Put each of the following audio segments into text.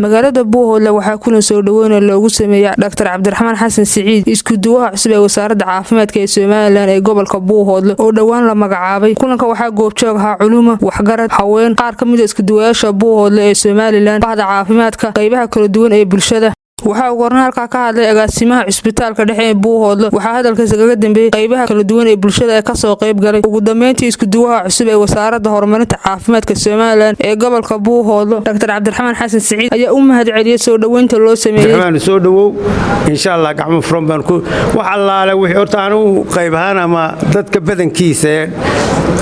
magaalada Buuhoodle waxaa kuna soo dhaweyn loogu sameeyay Dr. Cabdiraxmaan Xasan Siciid isku duwaha cusub ee wasaaradda caafimaadka ee Soomaaliland ee gobolka Buuhoodle oo dhawaan la magacaabay. Kulanka waxaa goobjoog ahaa culimo, waxgarad, haween, qaar ka mid ah isku duwayaasha Buuhoodle ee Soomaaliland, bahda caafimaadka, qaybaha kala duwan ee bulshada. waxaa ugu horreyn halka ka hadlay agaasimaha Cisbitaalka Dhexe ee Buuhoodle. waxaa hadalkiisa kaga dambeeyay qaybaha kala duwan ee bulshada ee ka soo qayb galay. ugu dambeyntii isku duwaha cusub ee wasaaradda horumarinta caafimaadka Soomaaliland ee gobolka Buuhoodle Dr. Cabdiraxmaan Xasan Siciid ayaa u mahadceliyay soo dhaweynta loo sameeyay. soo dhawow insha Allah gacmo furan baan ku wax allaale wixii horta aanu qaybahan ama dadka badankiisa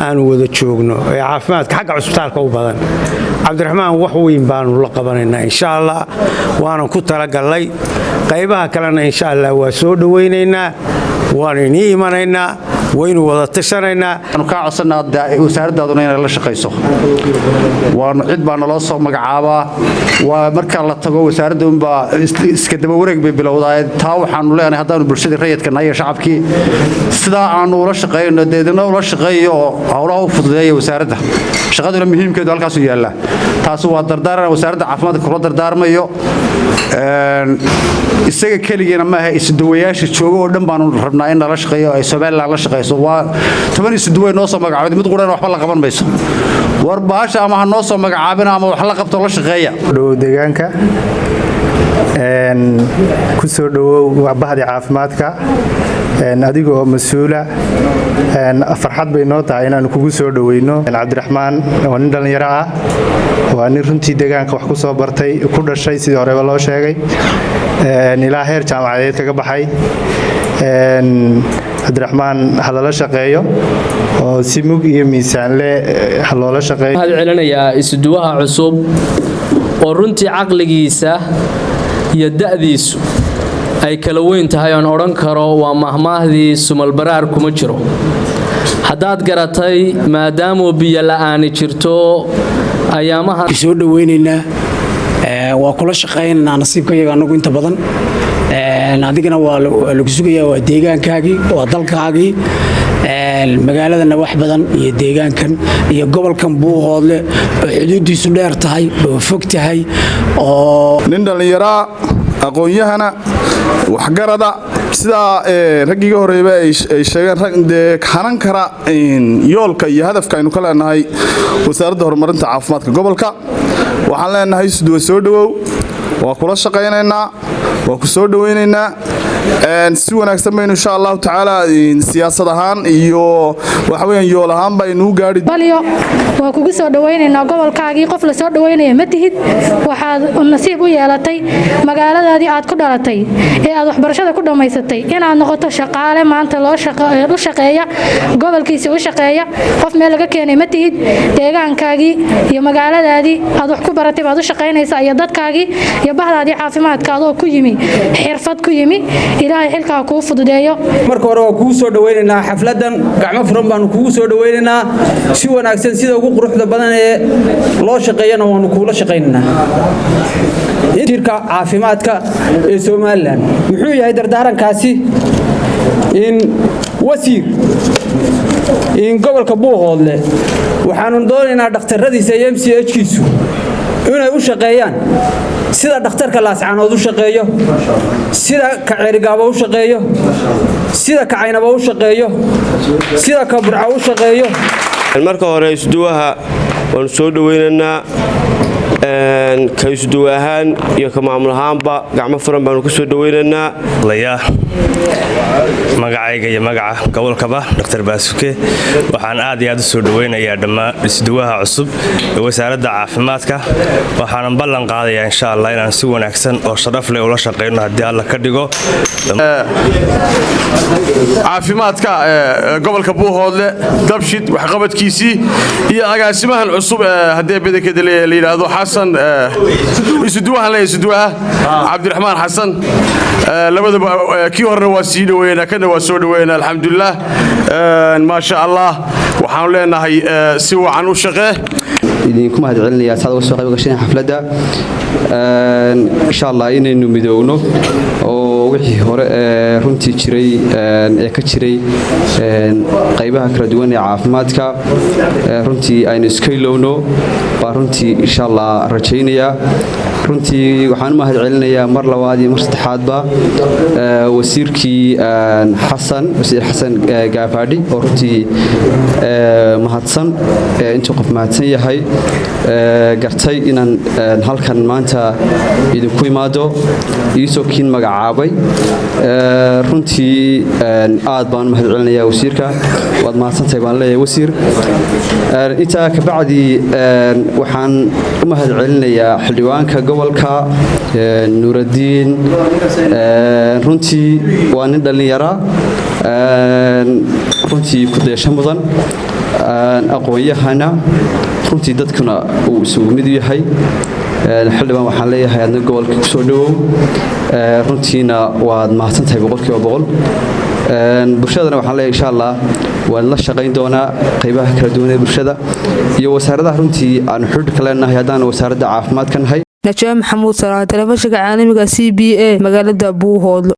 aan wada joogno ee caafimaadka xagga cisbitaalka u badan. Cabdiraxmaan wax weyn baan la qabanaynaa insha Allah waana ku talagalay qaybaha kalena insha Allah waa soo dhaweynaynaa waan inii imanaynaa waynu wada tashanaynaa aanu ka codsanaa wasaaraddaaduna inay la shaqeyso waan cid baan naloo soo magacaabaa waa marka la tago wasaaradda unbaa iska daba wareeg bay bilowdaa taa waxaanu leenahay haddaanu bulshada rayidka nahay shacabkii sidaa aanu ula shaqeyno deedna ula shaqeeyo howlaha u fududeeya wasaaradda shaqaduna muhiimkeedu halkaas u yaala taas waa dardaaran wasaaradda caafimaadka kula dardaarmayo isaga kaligeena ma aha isduwayaasha jooga oo dhan baanu rabnaa in la shaqeeyo ay Soomaaliland la shaqeyso waa 10 isduway noo soo magacaabay mid quraan waxba la qaban mayso war baasha ama ha noo soo magacaabina ama wax la qabto la shaqeeya dhow deegaanka ku soo dhawow bahda caafimaadka adigoo mas'uula farxad bay noo tahay inaan kugu soo dhaweyno Cabdiraxmaan oo nin dhalinyaro ah waa nin runtii deegaanka wax ku soo bartay ku dhashay sidii horeba loo sheegay ilaa heer jaamacadeed kaga baxay Cabdiraxmaan halala shaqeeyo oo si mug iyo miisaan leh haloola shaqeeyo waxaan celinayaa isduwaha cusub oo runtii caqligiisa iyo da'diisu ay kala weyn tahay aan oran karo waa mahmaahdii sumal baraar kuma jiro haddaad garatay maadaama biyo la'aan jirto ayaamaha soo dhaweynaynaa waa kula shaqeynaa nasiibkayaga anagu inta badan adigana waa lagu sugayaa waa deegaankaagii waa dalkaagii magaaladana wax badan iyo deegaankan iyo gobolkan Buuhoodle oo xuduudiisu dheer tahay oo fog tahay oo nin dhalinyaro aqoon-yahana waxgarada sida ragiga horeeyba ay sheegeen rag kanan kara yoolka iyo hadafka aynu ka leenahay wasaaradda horumarinta caafimaadka gobolka waxaan leenahay soo dhawow waa kula shaqeynaynaa waa ku soo dhaweynaynaa si wanaagsan baynu insha Allah taala siyaasad ahaan iyo waxa weeyaan yool ahaan baynu gaari baliyo waa kugu soo dhaweynaynaa gobolkaagii qof la soo dhaweynaya ma tihid waxaad nasiib u yeelatay magaaladaadii aad ku dhalatay ee aad waxbarashada ku dhameysatay inaad noqoto shaqaale maanta loo shaqeeya gobolkiisa u shaqeeya qof meel laga keenay ma tihid deegaankaagii iyo magaaladaadii aad wax ku baratay baad u shaqeynaysaa iyo dadkaagii iyo bahdaadii caafimaadka adoo ku yimi xirfad ku yimi ilaahay xilka ku fududeeyo marka hore waa kugu soo dhaweynaynaa xafladan gacmo furan baan kugu soo dhaweynaynaa si wanaagsan sida ugu quruxda badan ee loo shaqeeyana waanu kula shaqeynaynaa jirka caafimaadka ee Soomaaliland wuxuu yahay dardaarankaasi in wasiir in gobolka Buuhoodle waxaanu doonaynaa dhakhtaradiisa MCH-kiisu inay u shaqeeyaan sida dhakhtarka Laascaanood u shaqeeyo sida ka Cerigaabo u shaqeeyo sida ka Caynaba u shaqeeyo sida ka Burco u shaqeeyo marka hore isduwaha waan soo dhaweynaynaa ka isduwahan iyo ka maamul ahaanba gacmo furan baan ku soo dhaweynaynaa magacayga iyo magaca gobolkaba Dr. Baasuke waxaan aad iyo aad u soo dhaweynayaa dhammaan isduwaha cusub ee wasaaradda caafimaadka waxaan ballan qaadayaa insha Allah inaan si wanaagsan oo sharaf leh ula shaqeyno haddii Alla ka dhigo caafimaadka gobolka Buuhoodle dabshid wax qabadkiisii iyo agaasimahan cusub haddii bedekada la yiraahdo Xasan isduwaha Cabdiraxmaan Xasan labadaba kii horna waa sii dhaweynaa kana waa soo dhaweynaa alxamdulillah ma sha Allah waxaan leenahay si wacan u shaqee idinku mahadcelinayaa saad uga soo qayb gashay xafladda insha Allah inaynu midowno oo wixii hore runtii jiray ee ka jiray qaybaha kala duwan ee caafimaadka runtii aynu iska ilowno waa runtii insha Allah rajaynaya runtii waxaan u mahad celinayaa mar labaad iyo mar saddexaadba wasiirkii wasiir xasan gaafaadhi oo runtii mahadsan intuu qof mahadsan yahay gartay inaan halkan maanta idinku imaado iisoo kiin magacaabay runtii aad baan u mahad celinayaa wasiirka waad mahadsantahay baan leeyahay wasiir intaa kabacdi waxaan u mahad celinayaa xildhibaanka gobolka nuuraddiin runtii waa nin dhallinyara runtii ku deesho mudan aqoon-yahana runtii dadkuna uu isugu mid yahay xildhibaan waxaan leeyahay adna gobolka ku soo dhawow runtiina waad mahadsantahay boqolkiiba boqol bulshadana waxaan leeyahay insha allah waan la shaqayn doonaa qaybaha kala duwan ee bulshada iyo wasaaradaha runtii aan xidhiidhka leenahay haddaan wasaaradda caafimaadka nahay najaa maxamuud salaad telefishinka caalamiga CBA magaalada Buuhoodlo